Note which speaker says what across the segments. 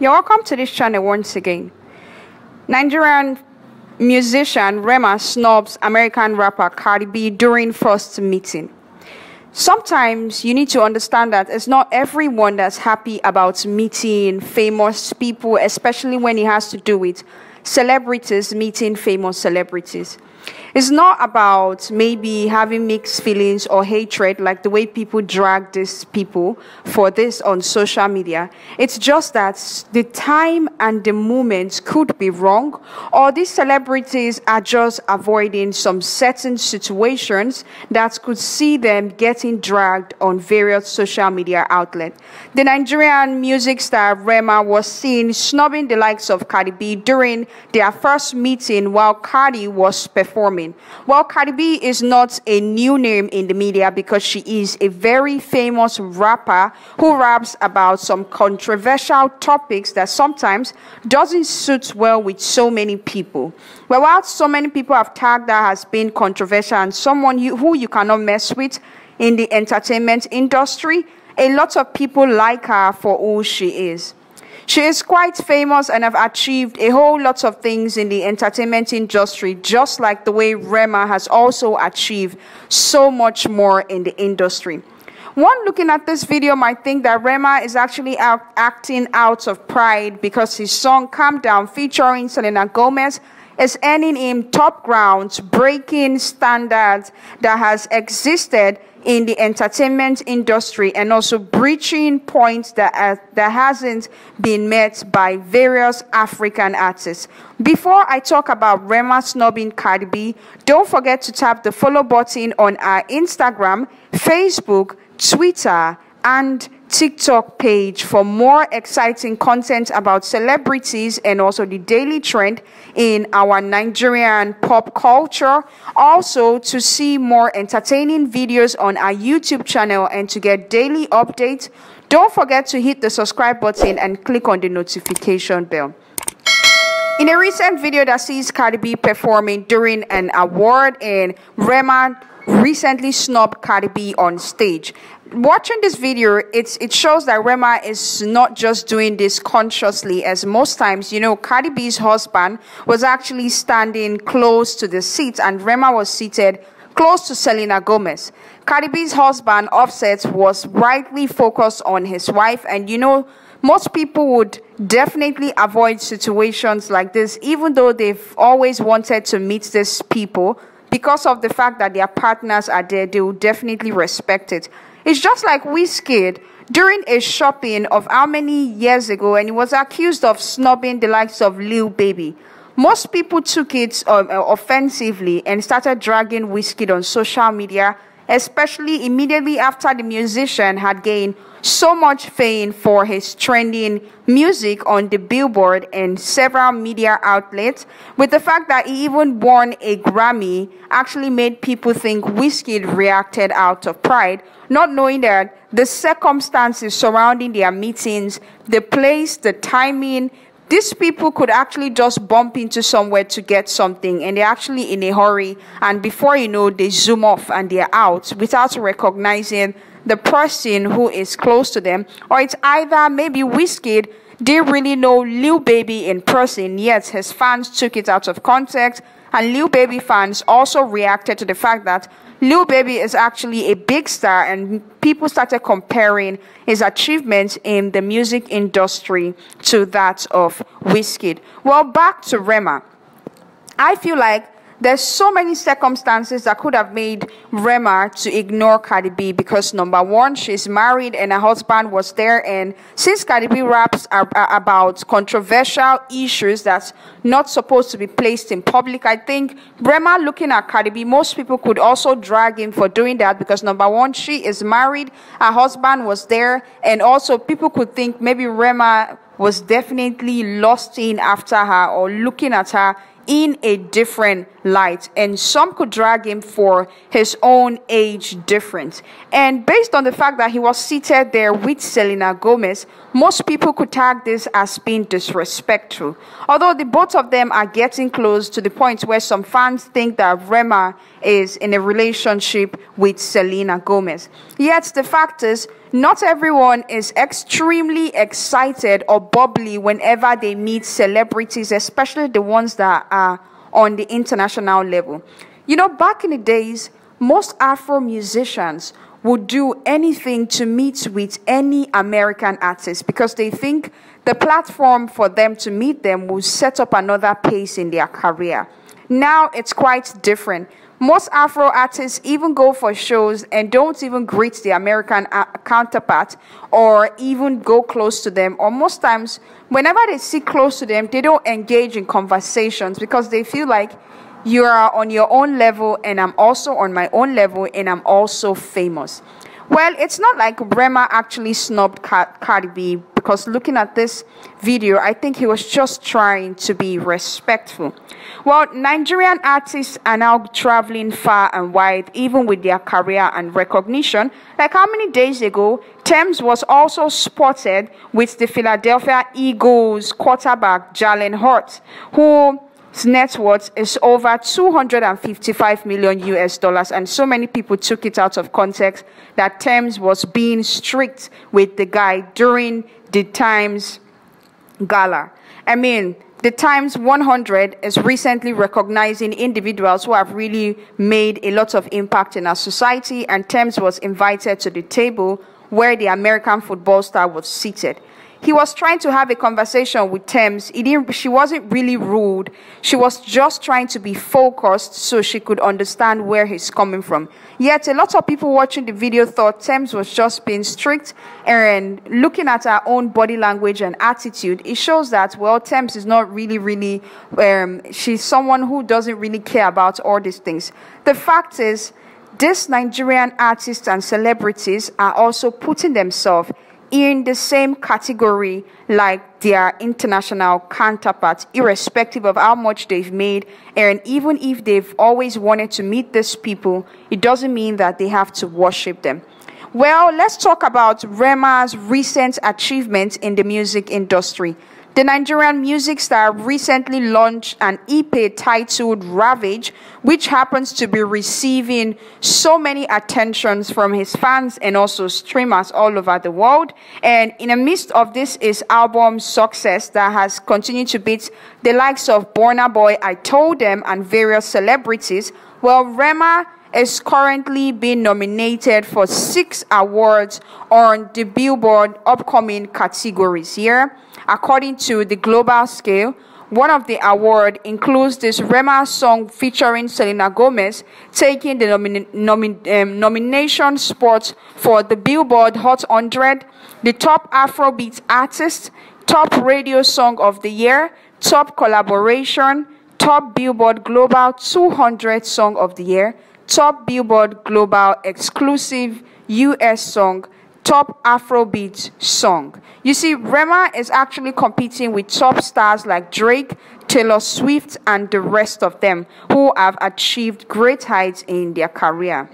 Speaker 1: You're welcome to this channel once again. Nigerian musician Rema snubs American rapper Cardi B during first meeting. Sometimes you need to understand that it's not everyone that's happy about meeting famous people, especially when it has to do with celebrities meeting famous celebrities. It's not about maybe having mixed feelings or hatred like the way people drag these people for this on social media. It's just that the time and the moment could be wrong, or these celebrities are just avoiding some certain situations that could see them getting dragged on various social media outlets. The Nigerian music star Rema was seen snubbing the likes of Cardi B during their first meeting while Cardi was performing. Well, Cardi B is not a new name in the media because she is a very famous rapper who raps about some controversial topics that sometimes doesn't suit well with so many people. Well, while so many people have tagged her as being controversial and someone who you cannot mess with in the entertainment industry, a lot of people like her for who she is. She is quite famous and have achieved a whole lot of things in the entertainment industry, just like the way Rema has also achieved so much more in the industry. One looking at this video might think that Rema is actually acting out of pride because his song Calm Down featuring Selena Gomez is earning him top grounds, breaking standards that has existed in the entertainment industry and also breaching points that hasn't been met by various African artists. Before I talk about Rema snubbing Cardi B, don't forget to tap the follow button on our Instagram, Facebook, Twitter, and TikTok page for more exciting content about celebrities and also the daily trend in our Nigerian pop culture. Also, to see more entertaining videos on our YouTube channel and to get daily updates, don't forget to hit the subscribe button and click on the notification bell. In a recent video that sees Cardi B performing during an award, and Rema recently snubbed Cardi B on stage. Watching this video, it shows that Rema is not just doing this consciously, as most times, you know, Cardi B's husband was actually standing close to the seat and Rema was seated close to Selena Gomez. Cardi B's husband, Offset, was rightly focused on his wife, and you know, most people would definitely avoid situations like this, even though they've always wanted to meet these people. Because of the fact that their partners are there, they will definitely respect it. It's just like Wizkid during a shopping of how many years ago, and he was accused of snubbing the likes of Lil Baby. Most people took it offensively and started dragging Wizkid on social media, especially immediately after the musician had gained so much fame for his trending music on the Billboard and several media outlets. With the fact that he even won a Grammy actually made people think Wizkid reacted out of pride, not knowing that the circumstances surrounding their meetings, the place, the timing, these people could actually just bump into somewhere to get something and they're actually in a hurry, and before you know, they zoom off and they're out without recognizing the person who is close to them. Or it's either maybe Wizkid didn't really know Lil Baby in person, yet his fans took it out of context, and Lil Baby fans also reacted to the fact that Lil Baby is actually a big star, and people started comparing his achievements in the music industry to that of Wizkid. Well, back to Rema. I feel like there's so many circumstances that could have made Rema to ignore Cardi B because, number one, she's married and her husband was there. And since Cardi B raps about controversial issues that's not supposed to be placed in public, I think Rema looking at Cardi B, most people could also drag him for doing that because, number one, she is married, her husband was there, and also people could think maybe Rema was definitely lusting after her or looking at her in a different light, and some could drag him for his own age difference. And based on the fact that he was seated there with Selena Gomez, most people could tag this as being disrespectful. Although the both of them are getting close to the point where some fans think that Rema is in a relationship with Selena Gomez. Yet the fact is, not everyone is extremely excited or bubbly whenever they meet celebrities, especially the ones that are on the international level. You know, back in the days, most Afro musicians would do anything to meet with any American artist because they think the platform for them to meet them will set up another pace in their career. Now it's quite different. Most Afro artists even go for shows and don't even greet the American counterpart or even go close to them. Or most times, whenever they sit close to them, they don't engage in conversations because they feel like you are on your own level and I'm also on my own level and I'm also famous. Well, it's not like Rema actually snubbed Cardi B, because looking at this video, I think he was just trying to be respectful. Well, Nigerian artists are now traveling far and wide, even with their career and recognition. Like how many days ago, Tems was also spotted with the Philadelphia Eagles quarterback Jalen Hurts, who his net worth is over 255 million US dollars, and so many people took it out of context that Tems was being strict with the guy during the Times Gala. I mean, the Times 100 is recently recognizing individuals who have really made a lot of impact in our society, and Tems was invited to the table where the American football star was seated. He was trying to have a conversation with Tems. She wasn't really rude. She was just trying to be focused so she could understand where he's coming from. Yet a lot of people watching the video thought Tems was just being strict, and looking at her own body language and attitude, it shows that, well, Tems is not really, she's someone who doesn't really care about all these things. The fact is, these Nigerian artists and celebrities are also putting themselves in the same category like their international counterparts, irrespective of how much they've made. And even if they've always wanted to meet these people, it doesn't mean that they have to worship them. Well, let's talk about Rema's recent achievements in the music industry. The Nigerian music star recently launched an EP titled Ravage, which happens to be receiving so many attentions from his fans and also streamers all over the world. And in the midst of this is album success that has continued to beat the likes of Burna Boy, I Told Them, and various celebrities. Well, Rema is currently being nominated for 6 awards on the Billboard upcoming categories here. According to the global scale, one of the awards includes this Rema song featuring Selena Gomez taking the nomination spot for the Billboard Hot 100, the Top Afrobeat Artist, Top Radio Song of the Year, Top Collaboration, Top Billboard Global 200 Song of the Year, Top Billboard Global Exclusive US Song, Top Afrobeat Song. You see, Rema is actually competing with top stars like Drake, Taylor Swift, and the rest of them who have achieved great heights in their career.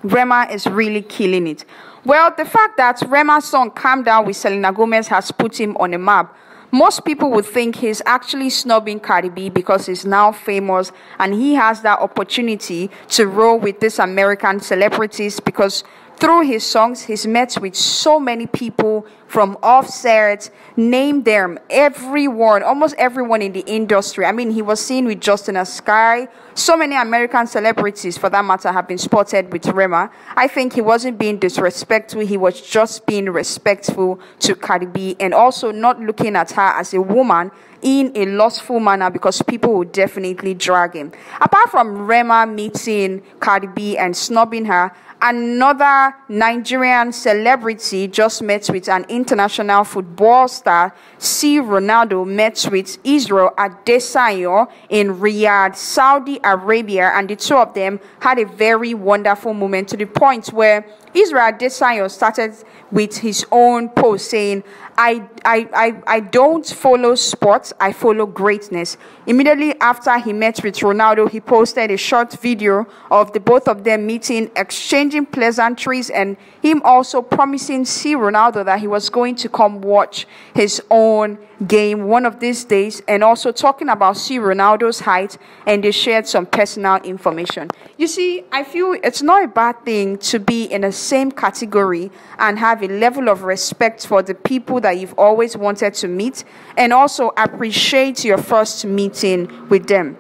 Speaker 1: Rema is really killing it. Well, the fact that Rema's song Calm Down with Selena Gomez has put him on a map. Most people would think he's actually snubbing Cardi B because he's now famous and he has that opportunity to roll with these American celebrities, because through his songs, he's met with so many people from Offset, name them, everyone, almost everyone in the industry. I mean, he was seen with Justin Sky. So many American celebrities, for that matter, have been spotted with Rema. I think he wasn't being disrespectful. He was just being respectful to Cardi B and also not looking at her as a woman in a lustful manner, because people would definitely drag him. Apart from Rema meeting Cardi B and snubbing her, another Nigerian celebrity just met with an international football star. C. Ronaldo met with Israel Adesanya in Riyadh, Saudi Arabia, and the two of them had a very wonderful moment, to the point where Israel Adesanya started with his own post saying, I don't follow sports, I follow greatness. Immediately after he met with Ronaldo, he posted a short video of the both of them meeting, exchanging pleasantries, and him also promising C. Ronaldo that he was going to come watch his own game one of these days, and also talking about C. Ronaldo's height, and they shared some personal information. You see, I feel it's not a bad thing to be in the same category and have a level of respect for the people that you've always wanted to meet, and also appreciate your first meeting with them.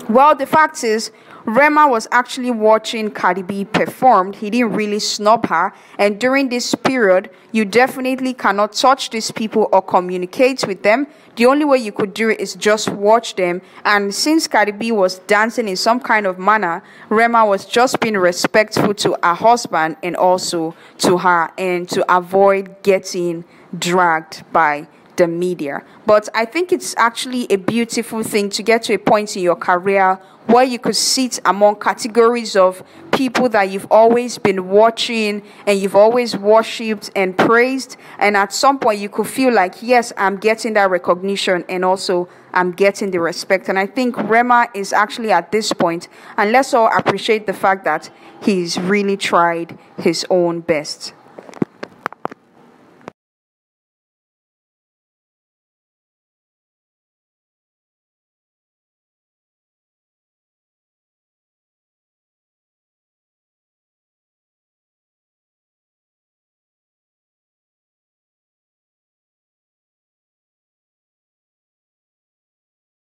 Speaker 1: Well, the fact is, Rema was actually watching Cardi B perform. He didn't really snub her. And during this period, you definitely cannot touch these people or communicate with them. The only way you could do it is just watch them. And since Cardi B was dancing in some kind of manner, Rema was just being respectful to her husband and also to her, and to avoid getting dragged by the media. But I think it's actually a beautiful thing to get to a point in your career where you could sit among categories of people that you've always been watching and you've always worshipped and praised, and at some point you could feel like, yes, I'm getting that recognition and also I'm getting the respect. And I think Rema is actually at this point, and let's all appreciate the fact that he's really tried his own best.